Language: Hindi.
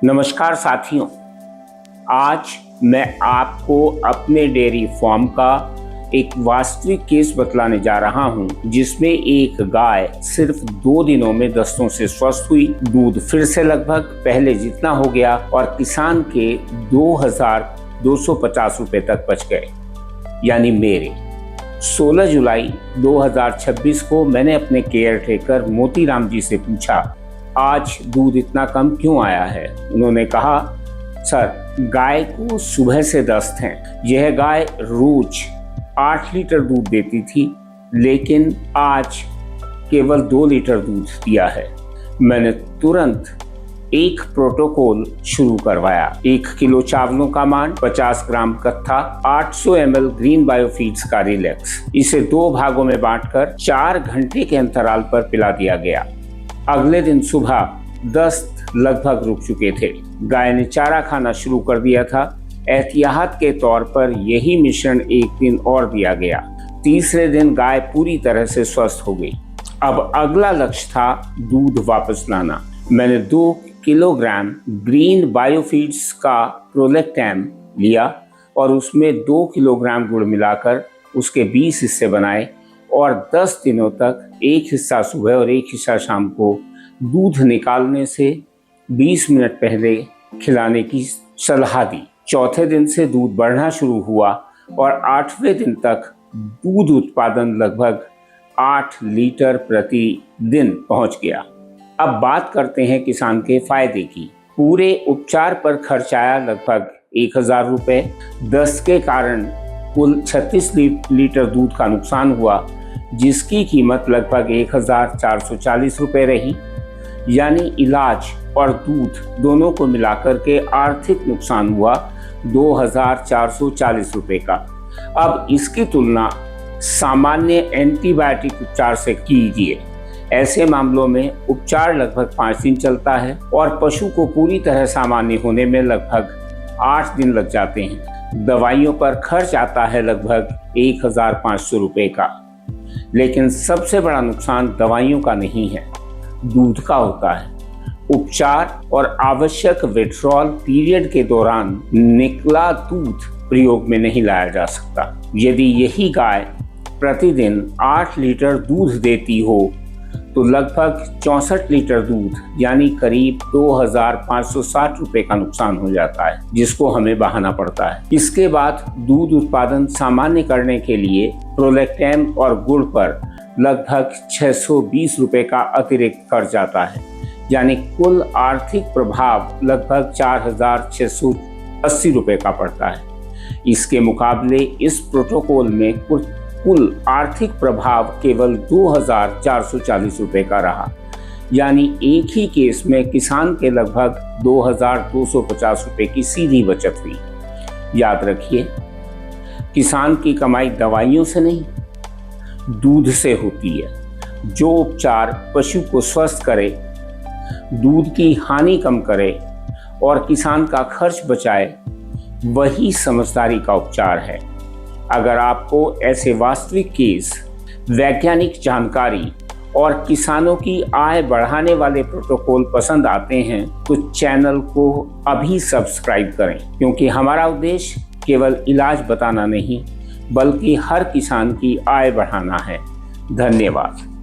नमस्कार साथियों, आज मैं आपको अपने डेयरी फार्म का एक वास्तविक केस बतलाने जा रहा हूं, जिसमें एक गाय सिर्फ 2 दिनों में दस्तों से स्वस्थ हुई, दूध फिर से लगभग पहले जितना हो गया और किसान के 2,250 रुपए तक बच गए, यानी मेरे। 16 जुलाई 2026 को मैंने अपने केयर टेकर मोतीराम जी से पूछा, आज दूध इतना कम क्यों आया है? उन्होंने कहा, सर, गाय को सुबह से दस्त हैं। यह गाय रोज 8 लीटर दूध देती थी, लेकिन आज केवल 2 लीटर दूध दिया है। मैंने तुरंत एक प्रोटोकॉल शुरू करवाया। 1 किलो चावलों का मान, 50 ग्राम कत्था, 800 ml ग्रीन बायोफीड्स का रिलैक्स। इसे 2 भागों में बांटकर 4 घंटे के अंतराल पर पिला दिया गया। अगले दिन सुबह दस्त लगभग रुक चुके थे। गाय ने चारा खाना शुरू कर दिया था। एहतियात के तौर पर यही मिश्रण एक दिन और दिया गया। तीसरे दिन गाय पूरी तरह से स्वस्थ हो गई। अब अगला लक्ष्य था दूध वापस लाना। मैंने 2 किलोग्राम ग्रीन बायोफीड्स का प्रोलेक्टैम लिया और उसमें 2 किलोग्राम गुड़ मिलाकर उसके 20 हिस्से बनाए और 10 दिनों तक एक हिस्सा सुबह और एक हिस्सा शाम को दूध निकालने से 20 मिनट पहले खिलाने की सलाह दी। चौथे दिन से दूध बढ़ना शुरू हुआ और 8वें दिन तक दूध उत्पादन लगभग 8 लीटर प्रति दिन पहुंच गया। अब बात करते हैं किसान के फायदे की। पूरे उपचार पर खर्च आया लगभग 1000 रुपये। दस्त के कारण कुल 36 लीटर दूध का नुकसान हुआ, जिसकी कीमत लगभग 1440 रुपये रही, यानी इलाज और दूध दोनों को मिलाकर के आर्थिक नुकसान हुआ 2440 रुपये का। अब इसकी तुलना सामान्य एंटीबायोटिक उपचार से कीजिए। ऐसे मामलों में उपचार लगभग 5 दिन चलता है और पशु को पूरी तरह सामान्य होने में लगभग 8 दिन लग जाते हैं। दवाइयों पर खर्च आता है लगभग 1500 रुपये का। लेकिन सबसे बड़ा नुकसान दवाइयों का नहीं है, दूध का होता है। उपचार और आवश्यक विड्रॉल पीरियड के दौरान निकला दूध प्रयोग में नहीं लाया जा सकता। यदि यही गाय प्रतिदिन 8 लीटर दूध देती हो तो लगभग 64 लीटर दूध यानी करीब 2560 रुपए का नुकसान हो जाता है, जिसको हमें बहाना पड़ता है। इसके बाद दूध उत्पादन सामान्य करने के लिए प्रोलेक्टैम और गुड़ पर लगभग 620 रुपए का अतिरिक्त खर्च आता है, यानी कुल आर्थिक प्रभाव लगभग 4680 रुपए का पड़ता है। इसके मुकाबले इस प्रोटोकॉल में कुल आर्थिक प्रभाव केवल 2440 रुपए का रहा, यानी एक ही केस में किसान के लगभग 2250 रुपए की सीधी बचत हुई। याद रखिए, किसान की कमाई दवाइयों से नहीं, दूध से होती है। जो उपचार पशु को स्वस्थ करे, दूध की हानि कम करे और किसान का खर्च बचाए, वही समझदारी का उपचार है। अगर आपको ऐसे वास्तविक केस, वैज्ञानिक जानकारी और किसानों की आय बढ़ाने वाले प्रोटोकॉल पसंद आते हैं तो चैनल को अभी सब्सक्राइब करें, क्योंकि हमारा उद्देश्य केवल इलाज बताना नहीं, बल्कि हर किसान की आय बढ़ाना है। धन्यवाद।